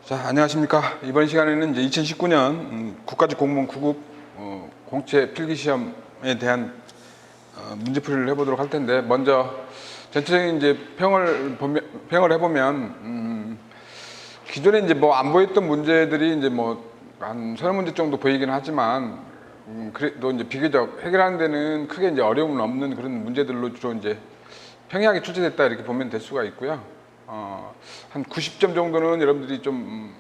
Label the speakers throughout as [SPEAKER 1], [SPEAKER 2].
[SPEAKER 1] 자, 안녕하십니까. 이번 시간에는 이제 2019년 국가직 공무원 9급 공채 필기시험에 대한 문제풀이를 해보도록 할 텐데, 먼저 전체적인 이제 평을 해보면 기존에 이제 뭐 안 보였던 문제들이 이제 뭐 한 서너 문제 정도 보이긴 하지만 그래도 이제 비교적 해결하는 데는 크게 이제 어려움은 없는 그런 문제들로 주로 이제 평이하게 출제됐다 이렇게 보면 될 수가 있고요. 한 90점 정도는 여러분들이 좀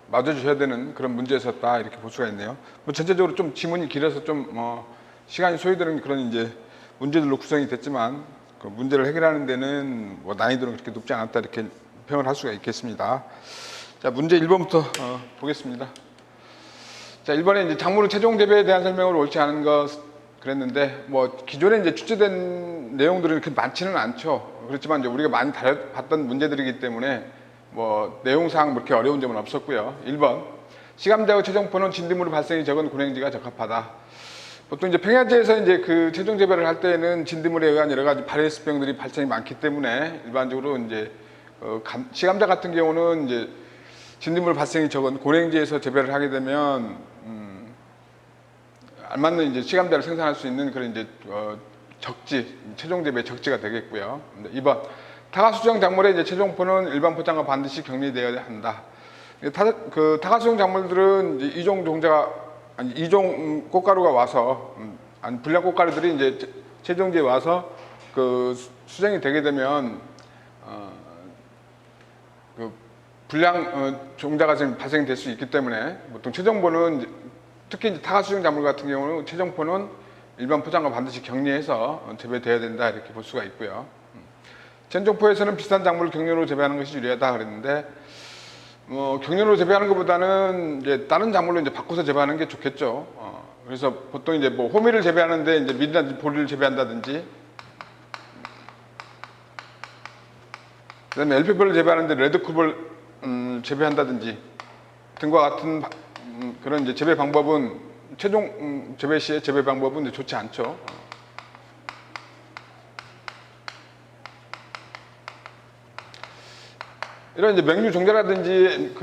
[SPEAKER 1] 맞아주셔야 되는 그런 문제였었다 이렇게 볼 수가 있네요. 뭐 전체적으로 좀 지문이 길어서 좀 시간이 소요되는 그런 이제 문제들로 구성이 됐지만 그 문제를 해결하는 데는 뭐 난이도는 그렇게 높지 않았다 이렇게 평을 할 수가 있겠습니다. 자, 문제 1번부터 보겠습니다. 자, 1번에 이제 작물의 최종 재배에 대한 설명을 옳지 않은 것 그랬는데, 뭐 기존에 이제 출제된 내용들은 그렇게 많지는 않죠. 그렇지만 이제 우리가 많이 봤던 문제들이기 때문에 뭐 내용상 그렇게 어려운 점은 없었고요. 1번, 시감자의 최종포는 진드물 발생이 적은 군행지가 적합하다. 보통 이제 평야지에서 이제 그 최종 재배를 할 때는 진드물에 의한 여러 가지 바이러스병들이 발생이 많기 때문에 일반적으로 이제 시감자 같은 경우는 이제 진드물 발생이 적은 고랭지에서 재배를 하게 되면 알맞는 이제 시감자를 생산할 수 있는 그런 이제 적지, 최종 재배 적지가 되겠고요. 2번, 타가수정 작물의 이제 최종포는 일반 포장과 반드시 격리되어야 한다. 타가수정 작물들은 이제 이종 꽃가루가 와서 불량 꽃가루들이 이제 최종지에 와서 그 수정이 되게 되면 불량 종자가 지금 발생될 수 있기 때문에 보통 최종포는 특히 이제 타가수정 작물 같은 경우는 최종포는 일반 포장과 반드시 격리해서 재배돼야 된다 이렇게 볼 수가 있고요. 최종포에서는 비슷한 작물을 격려로 재배하는 것이 유리하다 그랬는데 격려로 재배하는 것보다는 이제 다른 작물로 이제 바꿔서 재배하는 게 좋겠죠. 그래서 보통 이제 뭐 호미를 재배하는데 이제 밀이나 보리를 재배한다든지, 그다음에 LPP를 재배하는데 레드컵을 재배한다든지 등과 같은 그런 이제 재배 방법은 최종 재배 시의 재배 방법은 이제 좋지 않죠. 이런 이제 맹류 종자라든지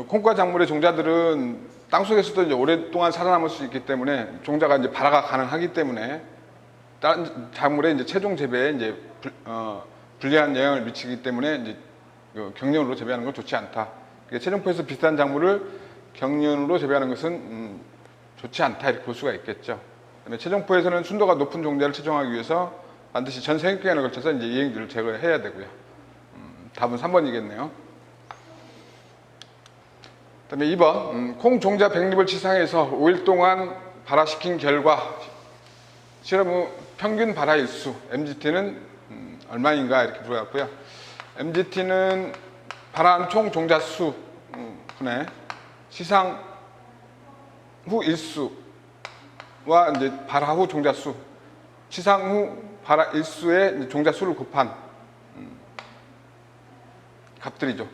[SPEAKER 1] 콩과 작물의 종자들은 땅 속에서도 이제 오랫동안 살아남을 수 있기 때문에 종자가 이제 발화가 가능하기 때문에 다른 작물의 이제 최종 재배에 이제 불리한 영향을 미치기 때문에 이제 경련으로 재배하는 건 좋지 않다. 최종포에서 비슷한 작물을 경련으로 재배하는 것은 좋지 않다 이렇게 볼 수가 있겠죠. 그다음에 최종포에서는 순도가 높은 종자를 채종하기 위해서 반드시 전 생육 기간에 걸쳐서 이제 이행들을 제거해야 되고요. 답은 3번이겠네요. 그다음에 2번, 콩 종자 100립을 치상해서 5일 동안 발화시킨 결과 실험 후 평균 발화 일수 MGT는 얼마인가 이렇게 물어봤고요. MGT는 발화한 총 종자 수 분의 시상 후 일수와 이제 발화 후 종자 수, 시상 후 발화 일수의 종자 수를 곱한 값들이죠.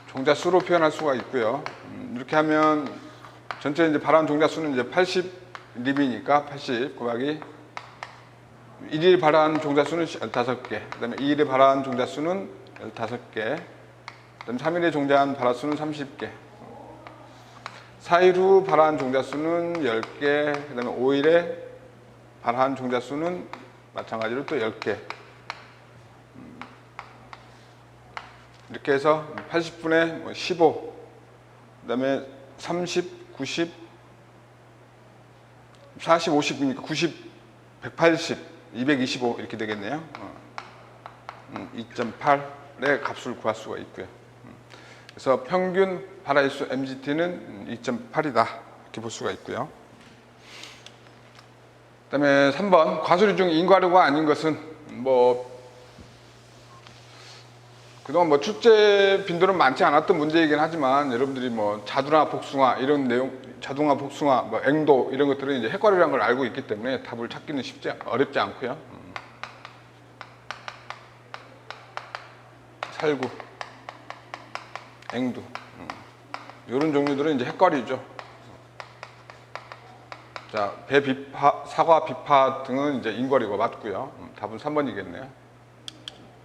[SPEAKER 1] 종자 수로 표현할 수가 있고요. 이렇게 하면 전체 이제 발화한 종자 수는 이제 80립이니까 80 곱하기 1일 발화한 종자 수는 15개, 그 다음에 2일에 발화한 종자 수는 15개, 그 다음에 3일에 종자한 발화 수는 30개, 4일 후 발화한 종자 수는 10개, 그 다음에 5일에 발화한 종자 수는 마찬가지로 또 10개. 이렇게 해서 80분의 15, 그 다음에 30, 90, 40, 50이니까 90, 180, 225 이렇게 되겠네요. 2.8의 값을 구할 수가 있고요. 그래서 평균 발화일수 MGT는 2.8이다 이렇게 볼 수가 있고요. 그 다음에 3번, 과소리 중 인과류가 아닌 것은 그동안 출제 빈도는 많지 않았던 문제이긴 하지만 여러분들이 자두나 복숭아 이런 내용, 자두나 복숭아, 앵도 이런 것들은 이제 핵과류라는 걸 알고 있기 때문에 답을 찾기는 어렵지 않고요. 살구, 앵두 이런 종류들은 이제 핵과류죠. 자, 배 비파, 사과 비파 등은 이제 인과리가 맞고요. 답은 3번이겠네요.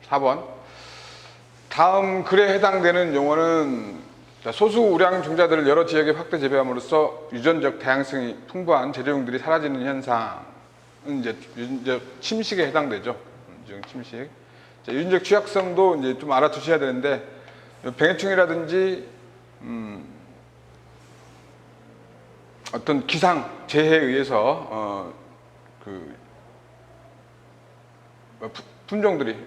[SPEAKER 1] 4번. 다음 글에 해당되는 용어는 소수 우량 종자들을 여러 지역에 확대 재배함으로써 유전적 다양성이 풍부한 재료용들이 사라지는 현상은 이제 유전적 침식에 해당되죠. 유전적 침식. 자, 유전적 취약성도 이제 좀 알아두셔야 되는데 병해충이라든지 어떤 기상 재해에 의해서 품종들이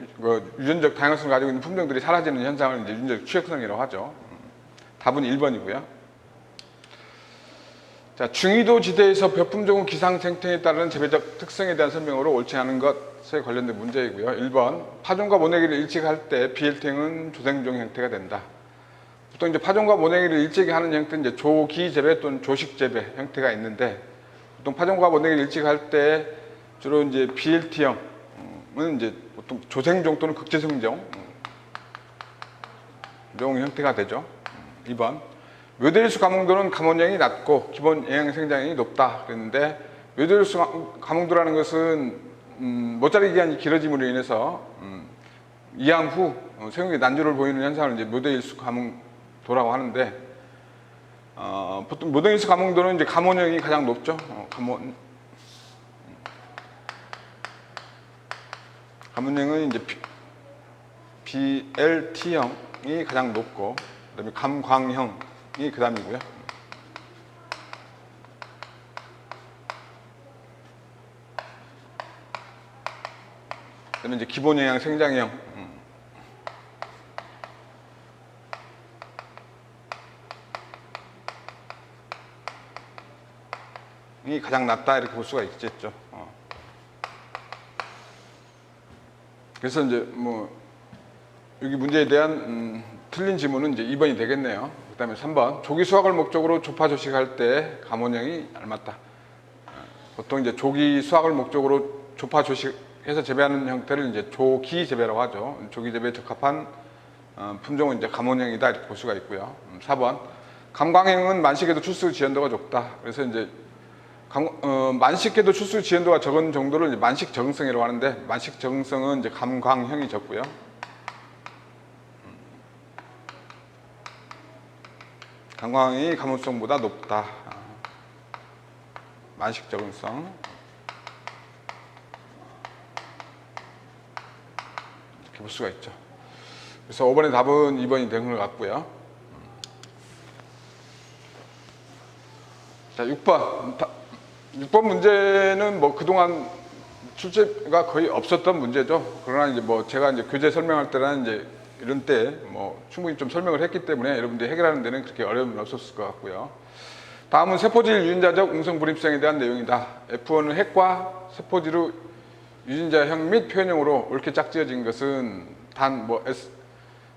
[SPEAKER 1] 유전적 다양성을 가지고 있는 품종들이 사라지는 현상을 이제 유전적 취약성이라고 하죠. 답은 1번이고요. 자, 중위도 지대에서 벼 품종은 기상 생태에 따른 재배적 특성에 대한 설명으로 옳지 않은 것에 관련된 문제이고요. 1번 파종과 모내기를 일찍 할 때 비일팅은 조생종 형태가 된다. 보통 이제 파종과 모내기를 일찍 하는 형태는 이제 조기 재배 또는 조식 재배 형태가 있는데, 보통 파종과 모내기를 일찍 할 때 주로 이제 BLT형은 이제 보통 조생종 또는 극재생종 형태가 되죠. 2번 묘대일수 가뭉도는 감원량이 낮고 기본 영양 생장량이 높다 그랬는데, 묘대일수 가뭉도라는 것은 모자리 기간이 길어짐으로 인해서 이양 후 생육의 난조를 보이는 현상을 이제 묘대일수 가뭉도라고 하는데, 보통 묘대일수 가뭉도는 이제 감원량이 가장 높죠. 감원량은 이제 BLT형이 가장 높고, 그다음에 감광형이 그 다음이고요. 그다음에 이제 기본 영양 생장형 이 가장 낮다 이렇게 볼 수가 있겠죠. 그래서 이제 뭐 여기 문제에 대한 틀린 지문은 이제 2번이 되겠네요. 그 다음에 3번 조기 수확을 목적으로 조파 조식할 때 감원형이 닮았다. 보통 이제 조기 수확을 목적으로 조파 조식해서 재배하는 형태를 이제 조기 재배라고 하죠. 조기 재배에 적합한 품종은 이제 감원형이다 이렇게 볼 수가 있고요. 4번 감광형은 만식에도 출수 지연도가 적다. 그래서 이제 만식계도 출수 지연도가 적은 정도를 이제 만식 적응성이라고 하는데, 만식 적응성은 이제 감광형이 적고요. 감광이 가물성보다 높다. 만식 적응성 이렇게 볼 수가 있죠. 그래서 5번의 답은 2번이 되는 것 같고요. 자, 6번 문제는 뭐 그동안 출제가 거의 없었던 문제죠. 그러나 이제 뭐 제가 이제 교재 설명할 때는 이제 이런 때 뭐 충분히 좀 설명을 했기 때문에 여러분들이 해결하는 데는 그렇게 어려움이 없었을 것 같고요. 다음은 세포질 유전자적 웅성불입성에 대한 내용이다. F1은 핵과 세포질의 유전자형 및 표현형으로 옳게 짝지어진 것은 단 뭐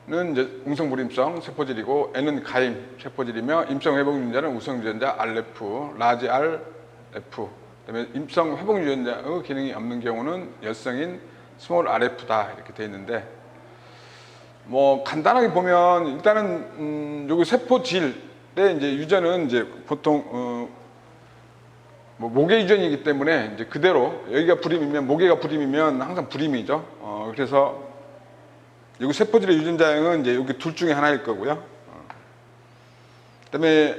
[SPEAKER 1] S는 이제 웅성불임성 세포질이고, N은 가임 세포질이며, 임성 회복 유전자는 우성 유전자 RF, 라지 RF, 그다음에 임성 회복 유전자의 기능이 없는 경우는 열성인 스몰 RF다 이렇게 되어 있는데, 뭐 간단하게 보면 일단은 여기 세포질의 이제 유전은 이제 보통 뭐 모계 유전이기 때문에 이제 그대로 여기가 불임이면, 모계가 불임이면 항상 불임이죠. 그래서 여기 세포질의 유전자형은 이제 여기 둘 중에 하나일 거고요. 그다음에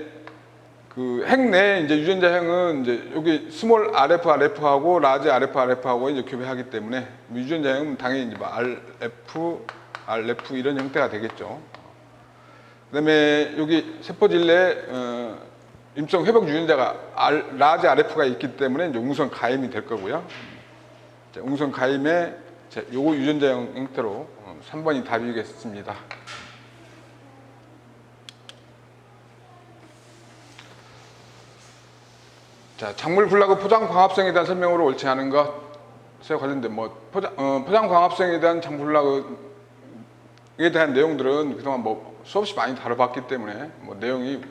[SPEAKER 1] 그 핵 내 이제 유전자형은 이제 여기 스몰 RF하고 라지 RF하고 이제 교배하기 때문에 유전자형은 당연히 이제 뭐 RF 이런 형태가 되겠죠. 그다음에 여기 세포질 내 임성 회복 유전자가 라지 RF가 있기 때문에 이제 웅성 가임이 될 거고요. 웅성 가임의 요거 유전자형 형태로 3번이 답이겠습니다. 자, 작물 군락의 포장 광합성에 대한 설명으로 옳지 않은 것에 관련된 뭐 포장 광합성에 대한 작물 군락에 대한 내용들은 그동안 뭐 수없이 많이 다뤄봤기 때문에 뭐 내용을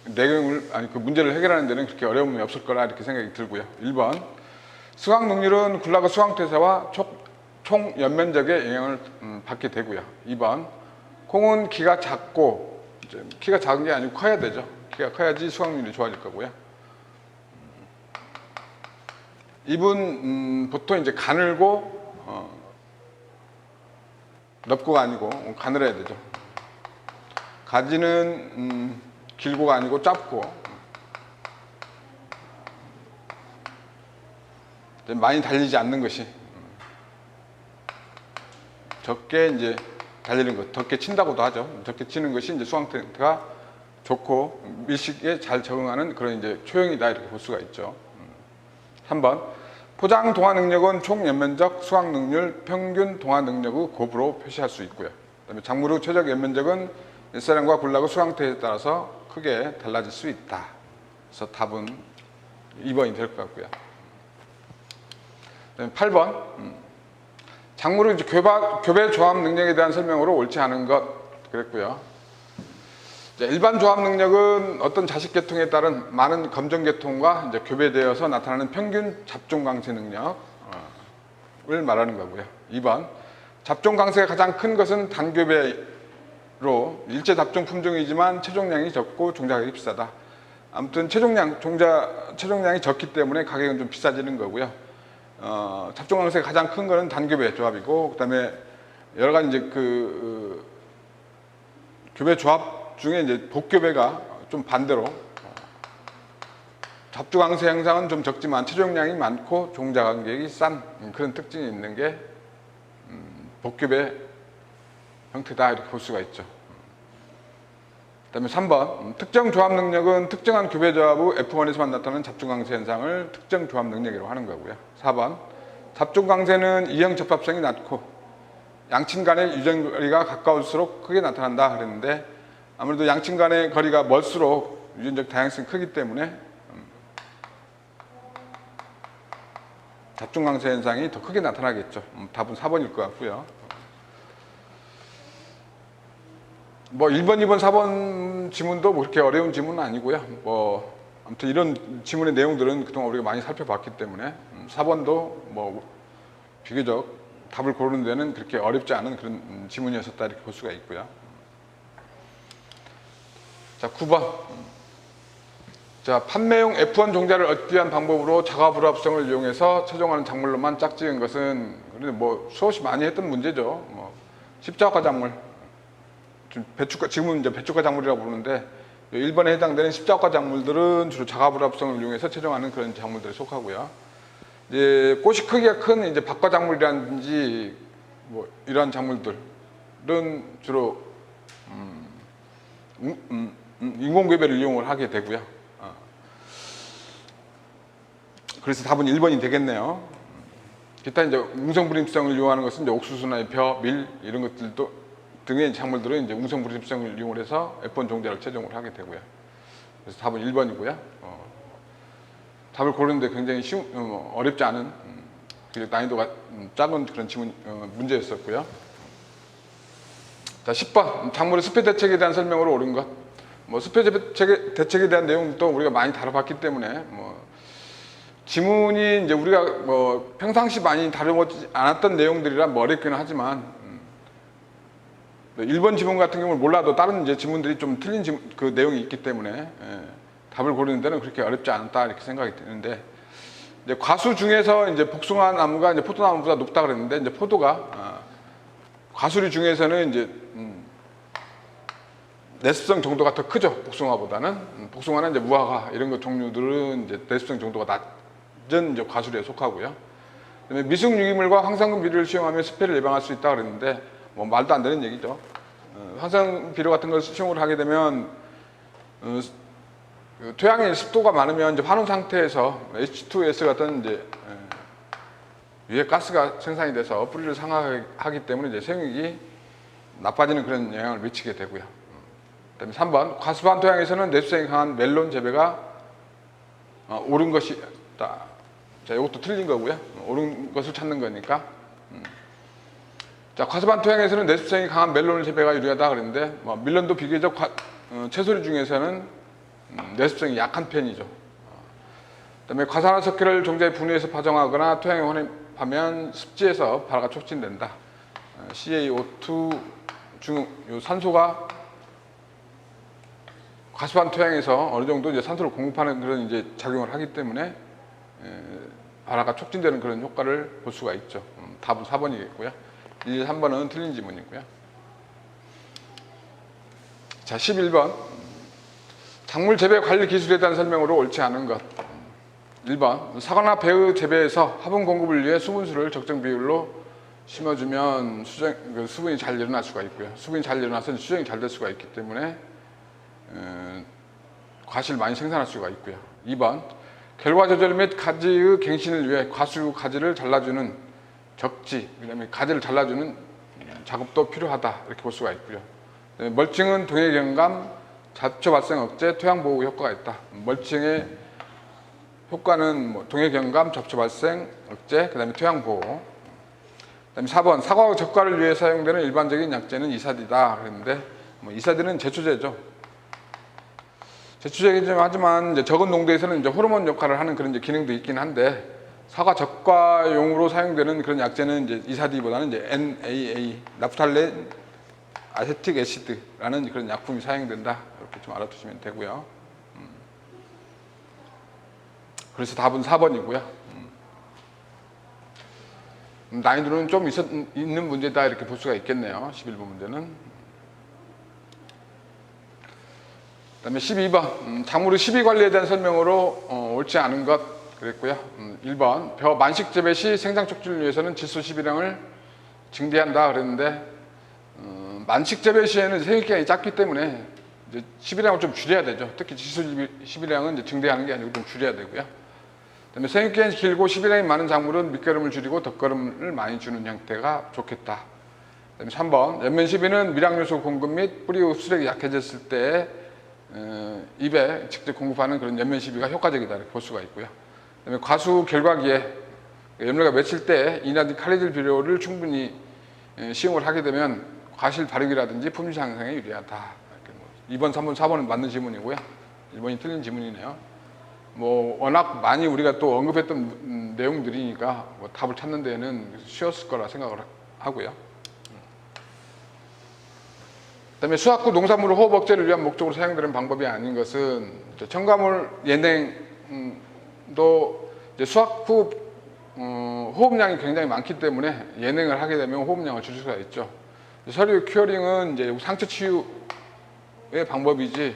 [SPEAKER 1] 그 문제를 해결하는 데는 그렇게 어려움이 없을 거라 이렇게 생각이 들고요. 1번 수확 능률은 군락의 수확 대사와 총 연면적에 영향을 받게 되고요. 2번 콩은 키가 작고, 키가 작은 게 아니고 커야 되죠. 키가 커야지 수확률이 좋아질 거고요. 잎은 보통 이제 가늘고 넓고가 아니고 가늘어야 되죠. 가지는 길고가 아니고 짧고 많이 달리지 않는 것이 적게 이제 달리는 것, 적게 친다고도 하죠. 적게 치는 것이 이제 수확 상태가 좋고 밀식에 잘 적응하는 그런 이제 초형이다 이렇게 볼 수가 있죠. 3번 포장 동화 능력은 총 연면적, 수확 능률, 평균 동화 능력의 곱으로 표시할 수 있고요. 그다음에 작물의 최적 연면적은 일사량과 군락의 수확 상태에 따라서 크게 달라질 수 있다. 그래서 답은 2번이 될 것 같고요. 그다음에 8번 작물의 이제 교배 조합 능력에 대한 설명으로 옳지 않은 것 그랬고요. 일반 조합 능력은 어떤 자식 계통에 따른 많은 검정 계통과 이제 교배되어서 나타나는 평균 잡종 강세 능력을 말하는 거고요. 2번 잡종 강세가 가장 큰 것은 단교배로 일제 잡종 품종이지만 체종량이 적고 종자가격이 비싸다. 아무튼 체종량이 적기 때문에 가격은 좀 비싸지는 거고요. 잡종 강세가 가장 큰 거는 단교배 조합이고, 그다음에 여러 가지 이제 교배 조합 중에 이제 복교배가 좀 반대로 잡종 강세 형상은 좀 적지만 체종량이 많고 종자 가격이 싼 그런 특징이 있는 게 복교배 형태다 이렇게 볼 수가 있죠. 그다음에 3번 특정 조합 능력은 특정한 교배 조합의 F1에서만 나타나는 잡종 강세 현상을 특정 조합 능력이라고 하는 거고요. 4번 잡종 강세는 이형 접합성이 낮고 양친 간의 유전거리가 가까울수록 크게 나타난다 그랬는데, 아무래도 양친 간의 거리가 멀수록 유전적 다양성이 크기 때문에 잡종 강세 현상이 더 크게 나타나겠죠. 답은 4번일 것 같고요. 뭐 1번, 2번, 4번 지문도 뭐 그렇게 어려운 지문은 아니고요. 뭐 아무튼 이런 지문의 내용들은 그동안 우리가 많이 살펴봤기 때문에 4번도 뭐 비교적 답을 고르는 데는 그렇게 어렵지 않은 그런 지문이었었다 이렇게 볼 수가 있고요. 자, 9번. 자, 판매용 F1 종자를 얻기 위한 방법으로 자가 불합성을 이용해서 최종하는 작물로만 짝지은 것은 뭐 수없이 많이 했던 문제죠. 뭐 십자가 작물. 지금은 이제 배추가 작물이라고 부르는데 1번에 해당되는 십자가 작물들은 주로 자가 불합성을 이용해서 최종하는 그런 작물들에 속하고요. 이제 꽃이 크기가 큰 이제 박과 작물이라든지 뭐 이러한 작물들은 주로 인공교배를 이용을 하게 되고요. 그래서 답은 1번이 되겠네요. 기타 이제 웅성불임성을 이용하는 것은 이제 옥수수나 벼, 밀 이런 것들도 등의 작물들은 이제 웅성불임성을 이용해서 F1 종자를 채종을 하게 되고요. 그래서 답은 1번이고요. 답을 고르는데 굉장히 어렵지 않은 난이도가 작은 그런 지문 문제였었고요. 자, 10번 작물의 수패 대책에 대한 설명으로 옳은 것. 뭐 수패 대책에 대한 내용도 우리가 많이 다뤄봤기 때문에 뭐 지문이 이제 우리가 뭐 평상시 많이 다뤄보지 않았던 내용들이라 뭐 어렵기는 하지만 1번 지문 같은 경우는 몰라도 다른 이제 지문들이 좀 틀린 그 내용이 있기 때문에 답을 고르는 데는 그렇게 어렵지 않다 이렇게 생각이 드는데, 이제 과수 중에서 이제 복숭아 나무가 이제 포도나무보다 높다 그랬는데, 이제 포도가 과수류 중에서는 이제 내습성 정도가 더 크죠. 복숭아보다는. 복숭아는 이제 무화과 이런 것 종류들은 이제 내습성 정도가 낮은 이제 과수류에 속하고요. 그다음에 미숙 유기물과 황산금 비료를 시용하면 습해를 예방할 수 있다 그랬는데 뭐 말도 안 되는 얘기죠. 황산 비료 같은 걸 시용을 하게 되면 토양에 습도가 많으면 이제 환원 상태에서 H2S 같은 이제 유해 가스가 생산이 돼서 뿌리를 상하게 때문에 이제 생육이 나빠지는 그런 영향을 미치게 되고요. 그다음에 3번 과습한 토양에서는 내수성이 강한 멜론 재배가 옳은 것이다. 자, 이것도 틀린 거고요. 옳은 것을 찾는 거니까. 자, 과습한 토양에서는 내수성이 강한 멜론 재배가 유리하다 그랬는데 뭐 밀론도 비교적 채소류 중에서는 내습성이 약한 편이죠. 그다음에 과산화석회를 종자에 분해해서 파종하거나 토양에 혼합하면 습지에서 발화가 촉진된다. CaO2 중 산소가 과습한 토양에서 어느 정도 이제 산소를 공급하는 그런 이제 작용을 하기 때문에 발화가 촉진되는 그런 효과를 볼 수가 있죠. 답은 4번이겠고요. 1, 3번은 틀린 지문이고요. 자, 11번. 작물 재배 관리 기술에 대한 설명으로 옳지 않은 것. 1번. 사과나 배의 재배에서 화분 공급을 위해 수분수를 적정 비율로 심어주면 수분이 잘 일어날 수가 있고요. 수분이 잘 일어나서 수정이 잘 될 수가 있기 때문에 과실을 많이 생산할 수가 있고요. 2번. 결과 조절 및 가지의 갱신을 위해 과수 가지를 잘라주는 적지, 그다음에 가지를 잘라주는 작업도 필요하다, 이렇게 볼 수가 있고요. 멀칭은 동해 경감, 잡초 발생 억제, 토양 보호 효과가 있다. 멀칭의 효과는 뭐 동해 경감, 잡초 발생 억제, 그다음에 토양 보호. 그다음에 4번. 사과 적과를 위해 사용되는 일반적인 약재는 이사디다. 그랬는데 뭐 이사디는 제초제죠. 제초제이긴 하지만 이제 적은 농도에서는 이제 호르몬 역할을 하는 그런 이제 기능도 있긴 한데, 사과 적과용으로 사용되는 그런 약재는 이제 이사디보다는 이제 NAA, 나프탈렌 아세틱 애시드라는 그런 약품이 사용된다. 이렇게 좀 알아두시면 되고요. 그래서 답은 4번이고요. 난이도는 좀 있는 문제다, 이렇게 볼 수가 있겠네요. 11번 문제는. 그 다음에 12번. 작물의 시비 관리에 대한 설명으로 옳지 않은 것 그랬고요. 1번. 벼 만식 재배 시 생장 촉진을 위해서는 질소 시비량을 증대한다 그랬는데, 만식 재배 시에는 생육기간이 짧기 때문에 이제 시비량을 좀 줄여야 되죠. 특히 질소 시비량은 이제 증대하는 게 아니고 좀 줄여야 되고요. 그다음에 생육기간이 길고 시비량이 많은 작물은 밑거름을 줄이고 덧거름을 많이 주는 형태가 좋겠다. 그다음에 3번. 연면 시비는 미량요소 공급 및 뿌리 흡수력이 약해졌을 때 잎에 직접 공급하는 그런 연면 시비가 효과적이다, 이렇게 볼 수가 있고요. 그다음에 과수 결과기에 연료가 맺힐 때 이나딘 칼리질 비료를 충분히 시용을 하게 되면 과실 발육이라든지 품질 향상에 유리하다. 2번, 3번, 4번은 맞는 지문이고요. 1번이 틀린 지문이네요. 뭐 워낙 많이 우리가 또 언급했던 내용들이니까 뭐 답을 찾는 데는 쉬웠을 거라 생각을 하고요. 그다음에 수확 후 농산물 호흡 억제를 위한 목적으로 사용되는 방법이 아닌 것은, 첨가물 예냉도 이제 수확 후 호흡량이 굉장히 많기 때문에 예냉을 하게 되면 호흡량을 줄일 수가 있죠. 서류 큐어링은 이제 상처 치유의 방법이지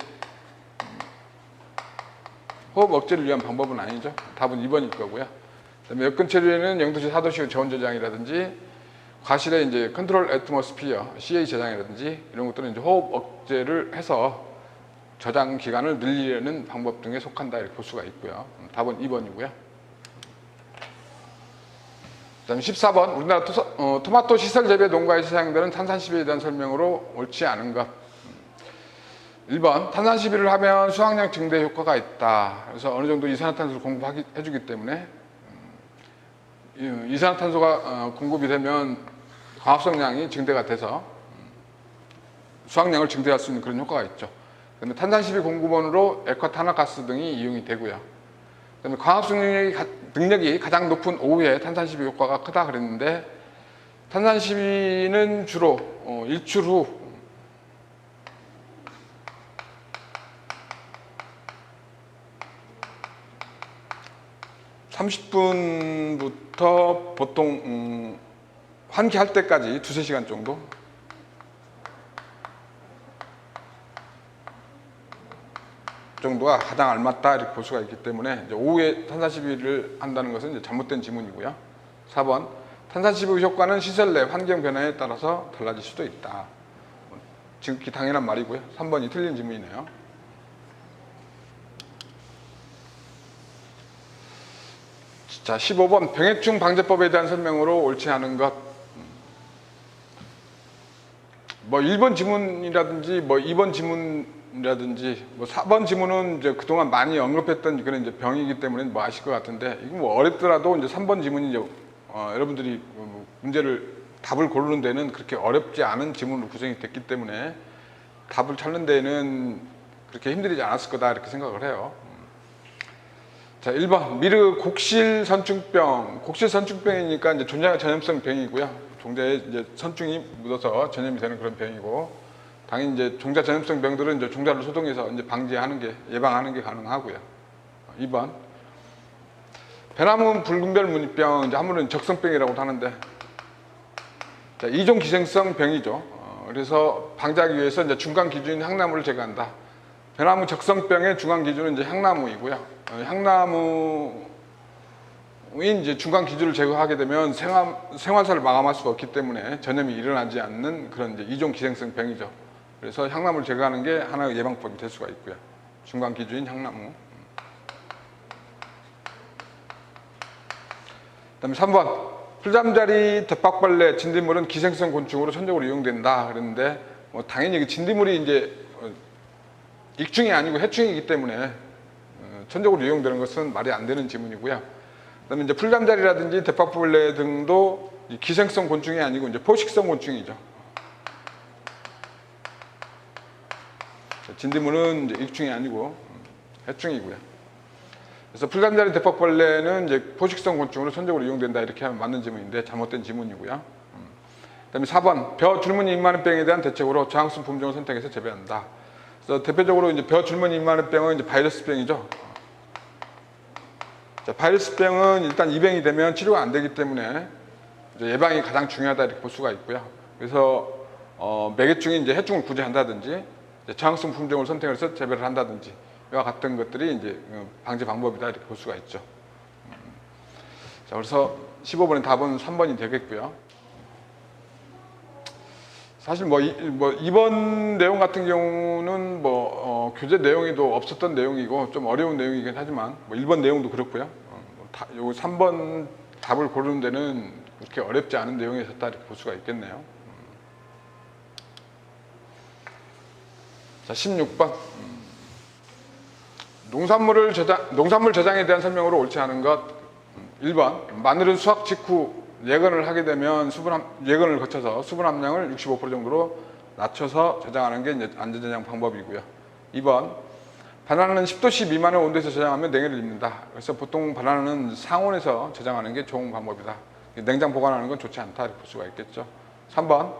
[SPEAKER 1] 호흡 억제를 위한 방법은 아니죠. 답은 2번일 거고요. 그다음에 여건 체류에는 0도씨, 4도씨 저온 저장이라든지 과실의 이제 컨트롤 애트모스피어 CA 저장이라든지 이런 것들은 이제 호흡 억제를 해서 저장 기간을 늘리려는 방법 등에 속한다, 이렇게 볼 수가 있고요. 답은 2번이고요. 그다음에 14번. 우리나라 토마토 시설 재배 농가에서 사용되는 탄산시비에 대한 설명으로 옳지 않은 것. 1번. 탄산시비를 하면 수확량 증대 효과가 있다. 그래서 어느 정도 이산화탄소를 공급해주기 때문에 이산화탄소가 공급이 되면 광합성량이 증대가 돼서 수확량을 증대할 수 있는 그런 효과가 있죠. 그다음에 탄산시비 공급원으로 액화탄화가스 등이 이용이 되고요. 그다음에 광합성 능력이 가장 높은 오후에 탄산시비 효과가 크다 그랬는데, 탄산시비는 주로 일출 후 30분부터 보통 환기할 때까지 2~3시간 정도가 가장 알맞다, 이렇게 볼 수가 있기 때문에 이제 오후에 탄산시비를 한다는 것은 이제 잘못된 지문이고요. 4번. 탄산시비 효과는 시설 내 환경 변화에 따라서 달라질 수도 있다. 지극히 당연한 말이고요. 3번이 틀린 지문이네요. 자, 15번. 병해충 방제법에 대한 설명으로 옳지 않은 것. 뭐 1번 지문이라든지 뭐 2번 지문이라든지 뭐 4번 지문은 이제 그동안 많이 언급했던 그런 이제 병이기 때문에 뭐 아실 것 같은데, 이거 뭐 어렵더라도 이제 3번 지문이 이제 여러분들이 답을 고르는 데는 그렇게 어렵지 않은 지문으로 구성이 됐기 때문에 답을 찾는 데는 그렇게 힘들지 않았을 거다, 이렇게 생각을 해요. 자, 1번. 미르 곡실선충병. 곡실선충병이니까 이제 종자 전염성 병이고요. 종자에 이제 선충이 묻어서 전염이 되는 그런 병이고, 당연히 이제 종자 전염성 병들은 이제 종자를 소독해서 이제 방지하는 게, 예방하는 게 가능하고요. 2번. 배나무 붉은별 무늬병, 이제 한문은 적성병이라고 하는데, 자, 2종 기생성 병이죠. 그래서 방지하기 위해서 이제 중간 기준인 향나무를 제거한다. 배나무 적성병의 중간 기준은 이제 향나무이고요. 향나무인 이제 중간 기준을 제거하게 되면 생화사를 마감할 수가 없기 때문에 전염이 일어나지 않는 그런 이제 2종 기생성 병이죠. 그래서 향나무를 제거하는 게 하나의 예방법이 될 수가 있고요. 중간 기준인 향나무. 그다음에 3번. 풀잠자리, 대박벌레, 진딧물은 기생성 곤충으로 천적으로 이용된다. 그랬는데 뭐 당연히 진딧물이 이제 익충이 아니고 해충이기 때문에 천적으로 이용되는 것은 말이 안 되는 지문이고요. 그다음에 이제 풀잠자리라든지 대박벌레 등도 기생성 곤충이 아니고 이제 포식성 곤충이죠. 진딧물은 이제 익충이 아니고 해충이고요. 그래서 풀잠자리, 대박벌레는 이제 포식성 곤충으로 천적으로 이용된다 이렇게 하면 맞는 지문인데 잘못된 지문이고요. 그다음에 4번 벼 줄무늬 입마는 병에 대한 대책으로 저항성 품종을 선택해서 재배한다. 그래서 대표적으로 이제 벼 줄무늬 입마는 병은 이제 바이러스병이죠. 자, 바이러스병은 일단 입양이 되면 치료가 안 되기 때문에 이제 예방이 가장 중요하다 이렇게 볼 수가 있고요. 그래서 매개충이 이제 해충을 구제한다든지 이제 저항성 품종을 선택해서 재배를 한다든지 이와 같은 것들이 이제 방지 방법이다 이렇게 볼 수가 있죠. 자, 그래서 15번의 답은 3번이 되겠고요. 사실 이번 내용 같은 경우는 교재 내용에도 없었던 내용이고 좀 어려운 내용이긴 하지만 1번 내용도 그렇고요. 요 3번 답을 고르는 데는 그렇게 어렵지 않은 내용이 있었다 이렇게 볼 수가 있겠네요. 자, 16번. 농산물 저장에 대한 설명으로 옳지 않은 것. 1번. 마늘은 수확 직후 예건을 하게 되면 예건을 거쳐서 수분 함량을 65% 정도로 낮춰서 저장하는 게 이제 안전저장 방법이고요. 2번. 바나나는 10도씨 미만의 온도에서 저장하면 냉해를 입는다. 그래서 보통 바나나는 상온에서 저장하는 게 좋은 방법이다. 냉장 보관하는 건 좋지 않다 이렇게 볼 수가 있겠죠. 3번.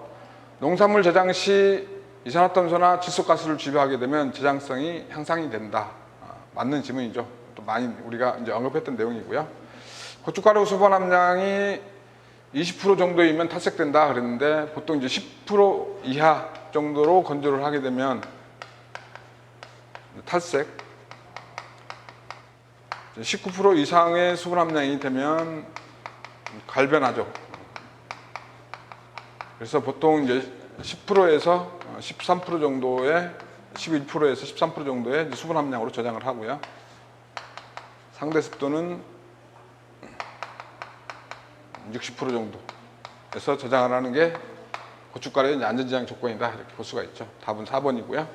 [SPEAKER 1] 농산물 저장 시 이산화탄소나 질소가스를 주입하게 되면 저장성이 향상이 된다. 맞는 지문이죠. 또 많이 우리가 이제 언급했던 내용이고요. 고춧가루 수분 함량이 20% 정도이면 탈색된다 그랬는데 보통 이제 10% 이하 정도로 건조를 하게 되면 탈색, 19% 이상의 수분 함량이 되면 갈변하죠. 그래서 보통 이제 10%에서 13% 정도의 11%에서 13% 정도의 수분 함량으로 저장을 하고요. 상대 습도는 60% 정도에서 저장을 하는 게 고춧가루의 안전저장 조건이다 이렇게 볼 수가 있죠. 답은 4번이고요.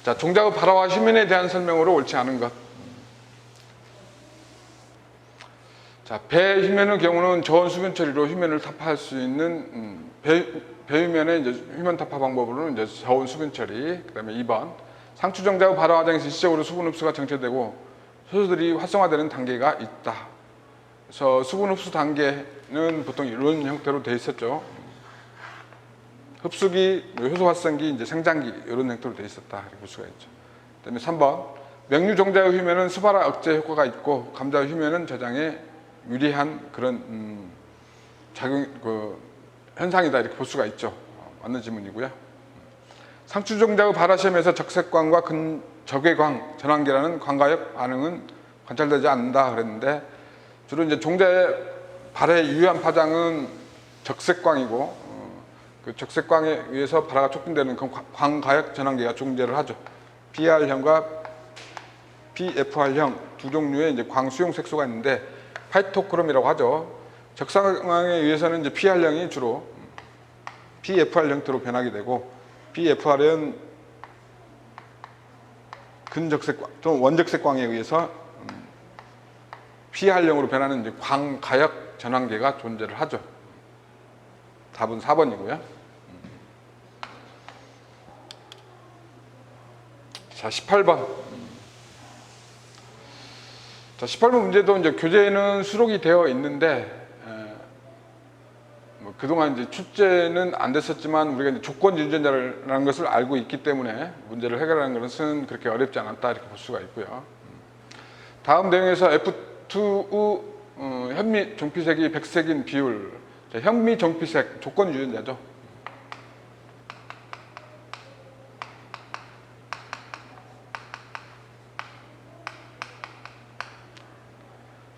[SPEAKER 1] 자, 종자의 발화와 휴면에 대한 설명으로 옳지 않은 것. 자, 배 휴면의 경우는 저온 수분 처리로 휴면을 타파할 수 있는 배 휴면의 이제 휴면 타파 방법으로는 이제 저온 수분 처리. 그다음에 2번 상추 종자의 발화 과정에서 일시적으로 수분 흡수가 정체되고 효소들이 활성화되는 단계가 있다. 그래서 수분 흡수 단계는 보통 이런 형태로 되어 있었죠. 흡수기, 효소 활성기, 이제 생장기 이런 형태로 되어 있었다 이렇게 볼 수가 있죠. 그다음에 3번 명류 종자의 휴면은 수발화 억제 효과가 있고 감자 휴면은 저장에 유리한 그런 현상이다 이렇게 볼 수가 있죠. 맞는 질문이고요. 상추 종자의 발화 시험에서 적색광과 적외광 전환계라는 광가역 반응은 관찰되지 않는다 그랬는데 주로 이제 종자의 발화에 유효한 파장은 적색광이고 그 적색광에 의해서 발화가 촉진되는 그 광가역 전환계가 존재를 하죠. PR형과 PFR형 두 종류의 이제 광수용 색소가 있는데 파이토크롬이라고 하죠. 적색광에 의해서는 이제 PR형이 주로 PFR 형태로 변하게 되고 PFR은 근적색광 또는 원적색광에 의해서 PR형으로 변하는 이제 광가역 전환계가 존재를 하죠. 답은 4번이고요. 자, 18번. 자, 18번 문제도 이제 교재에는 수록이 되어 있는데 그동안 이제 출제는 안 됐었지만 우리가 이제 조건 유전자라는 것을 알고 있기 때문에 문제를 해결하는 것은 그렇게 어렵지 않았다 이렇게 볼 수가 있고요. 다음 내용에서 F2 현미 종피색이 백색인 비율. 자, 현미 종피색 조건 유전자죠.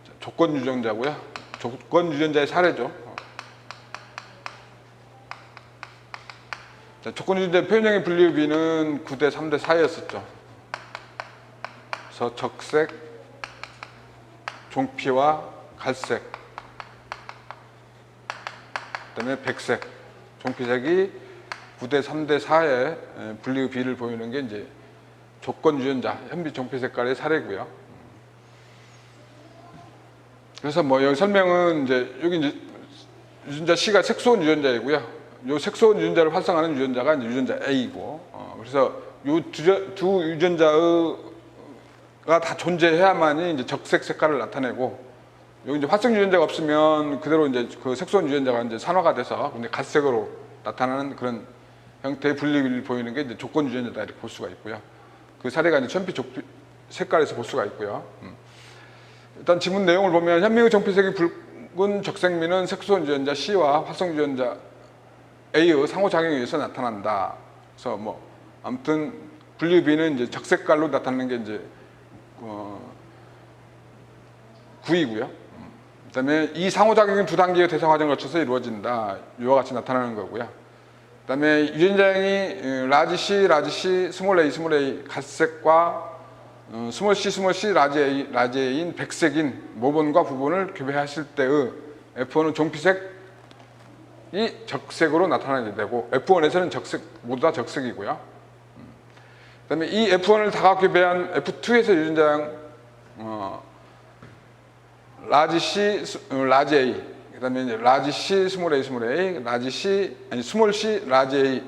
[SPEAKER 1] 자, 조건 유전자고요. 조건 유전자의 사례죠. 자, 조건 유전자 표현형의 분류비는 9대 3대 4였었죠. 그래서 적색, 종피와 갈색, 그다음에 백색, 종피색이 9대 3대 4의 분류 비를 보이는 게 이제 조건 유전자, 현미 종피 색깔의 사례고요. 그래서 뭐 여기 설명은 이제 여기 이제 유전자 C가 색소원 유전자이고요. 요 색소원 유전자를 활성화하는 유전자가 이제 유전자 A이고, 그래서 요 두 유전자가 다 존재해야만이 이제 적색 색깔을 나타내고, 여기 이제 활성 유전자가 없으면 그대로 이제 그 색소원 유전자가 이제 산화가 돼서 근데 갈색으로 나타나는 그런 형태의 분리를 보이는 게 이제 조건 유전자다 이렇게 볼 수가 있고요. 그 사례가 이제 현미 종피 색깔에서 볼 수가 있고요. 일단 지문 내용을 보면 현미의 종피색이 붉은 적색미는 색소원 유전자 C와 활성 유전자 A의 상호작용에 의해서 나타난다. 그래서 뭐 아무튼 분류비는 이제 적색깔로 나타나는 게 이제 9이고요. 그다음에 이 상호작용이 두 단계의 대사 과정을 거쳐서 이루어진다. 이와 같이 나타나는 거고요. 그다음에 유전자형이 라지 C, 스몰 a 갈색과 스몰 c, 라지 a인 백색인 모본과 부본을 교배하실 때의 F1은 종피색 이 적색으로 나타나게 되고, F1에서는 적색, 모두 다 적색이고요. 그 다음에 이 F1을 다각교배한 F2에서 유전자형 라지 C, 라지 A, 그 다음에 이제 라지 C, 스몰 A, 라지 C, 아니 스몰 C, 라지 A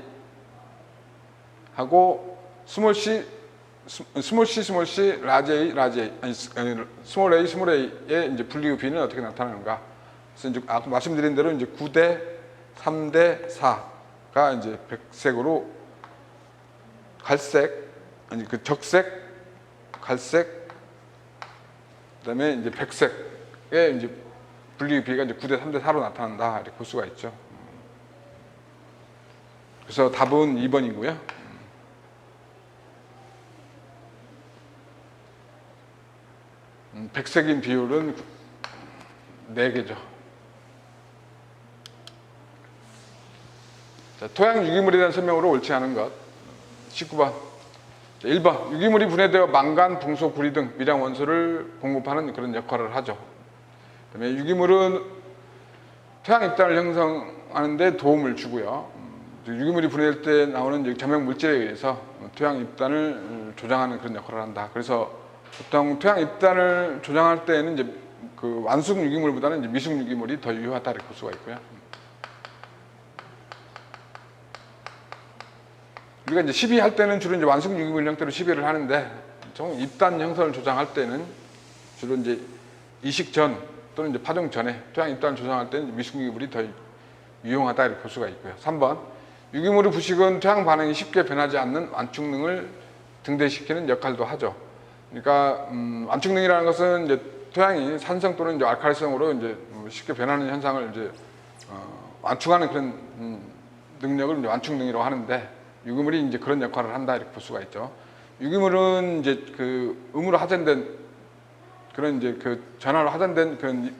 [SPEAKER 1] 하고 스몰 C, 라지 A, 아니 스몰 A의 이제 분류 비는 어떻게 나타나는가? 그래서 이제 아까 말씀드린 대로 이제 9대 3대 4가 이제 백색으로 갈색, 아니 그 적색, 갈색, 그다음에 이제 백색의 이제 분류 비가 이제 9대 3대 4로 나타난다 이렇게 볼 수가 있죠. 그래서 답은 2번이고요. 백색인 비율은 4개죠. 자, 토양 유기물에 대한 설명으로 옳지 않은 것. 19번. 자, 1번. 유기물이 분해되어 망간, 붕소, 구리 등 미량 원소를 공급하는 그런 역할을 하죠. 그다음에 유기물은 토양 입단을 형성하는 데 도움을 주고요. 유기물이 분해될 때 나오는 저명 물질에 의해서 토양 입단을 조장하는 그런 역할을 한다. 그래서 보통 토양 입단을 조장할 때에는 이제 그 완숙 유기물보다는 이제 미숙 유기물이 더 유효하다 이렇게 볼 수가 있고요. 우리가 이제 시비할 때는 주로 이제 완숙 유기물 형태로 시비를 하는데, 입단 형성을 조장할 때는 주로 이제 이식 전 또는 이제 파종 전에 토양 입단을 조장할 때는 미숙 유기물이 더 유용하다 이렇게 볼 수가 있고요. 3번. 유기물의 부식은 토양 반응이 쉽게 변하지 않는 완충능을 등대시키는 역할도 하죠. 그러니까 완충능이라는 것은 이제 토양이 산성 또는 이제 알칼리성으로 이제 쉽게 변하는 현상을 이제 완충하는 그런 능력을 이제 완충능이라고 하는데, 유기물이 이제 그런 역할을 한다 이렇게 볼 수가 있죠. 유기물은 이제 그 음으로 하전된 그런 이제 그 전하로 하전된 그런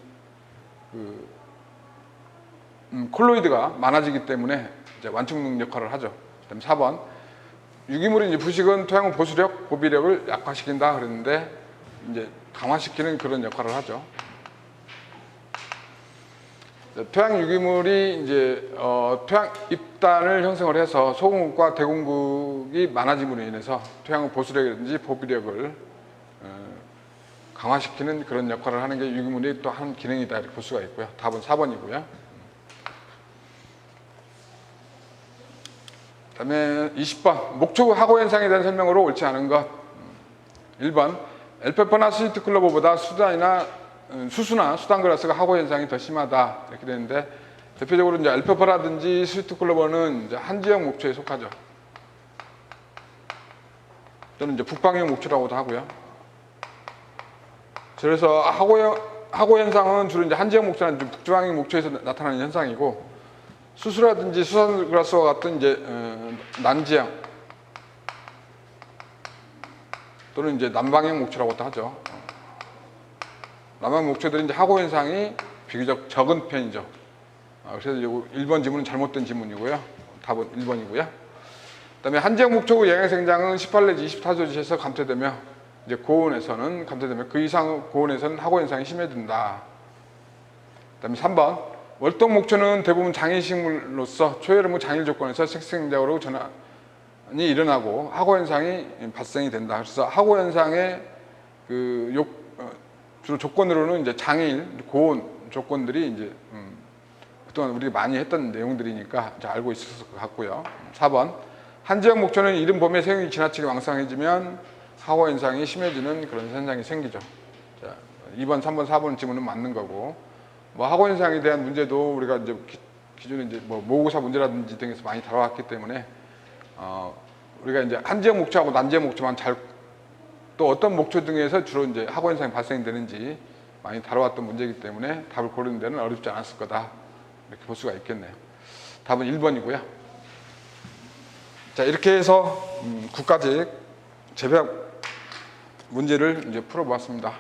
[SPEAKER 1] 콜로이드가 많아지기 때문에 이제 완충능 역할을 하죠. 그다음 4번. 유기물의 이제 부식은 토양의 보수력, 보비력을 약화시킨다 그랬는데 이제 강화시키는 그런 역할을 하죠. 토양 유기물이 이제 토양 입단을 형성을 해서 소공급과 대공급이 많아짐으로 인해서 토양의 보수력이라든지 보비력을 강화시키는 그런 역할을 하는 게 유기물이 또 한 기능이다 이렇게 볼 수가 있고요. 답은 4번이고요. 그다음에 20번. 목초 하고 현상에 대한 설명으로 옳지 않은 것. 1번. 엘페퍼나 스위트클로버보다 수수나 수단그라스가 하고 현상이 더 심하다 이렇게 되는데, 대표적으로 이제 알파파라든지 스위트클로버는 이제 한 지역 목초에 속하죠. 또는 이제 북방형 목초라고도 하고요. 그래서 하고 현상은 주로 이제 한 지역 목초나 북지방형 목초에서 나타나는 현상이고, 수수라든지 수산그라스와 같은 이제 난지형 또는 이제 남방형 목초라고도 하죠. 남방 목초들은 이제 하고 현상이 비교적 적은 편이죠. 그래서 이제 1번 지문은 잘못된 지문이고요. 답은 1번이고요. 그다음에 한 지역 목초 후 영양 생장은 18 내지 24조지에서 감퇴되며 이제 고온에서는 감퇴되며 그 이상 고온에서는 하고 현상이 심해진다. 그다음에 3번 월동 목초는 대부분 장일식물로서 초여름 후 장일 조건에서 색생작으로 전환이 일어나고 하고 현상이 발생이 된다. 그래서 하고 현상의 주로 조건으로는 이제 장일, 고온 조건들이 이제 그동안 우리가 많이 했던 내용들이니까 이제 알고 있을 것 같고요. 4번 한 지역 목초는 이른 봄에 생육이 지나치게 왕성해지면 하고 현상이 심해지는 그런 현상이 생기죠. 자, 2번, 3번, 4번 지문은 맞는 거고, 뭐 하고 현상에 대한 문제도 우리가 이제 기존에 이제 뭐 모의고사 문제라든지 등에서 많이 다뤄왔기 때문에 우리가 이제 한 지역 목초하고 난 지역 목초만 또 어떤 목초 등에서 주로 이제 하고 현상이 발생되는지 많이 다뤄왔던 문제이기 때문에 답을 고르는 데는 어렵지 않았을 거다, 이렇게 볼 수가 있겠네요. 답은 1번이고요. 자, 이렇게 해서 국가직 재배학 문제를 이제 풀어보았습니다.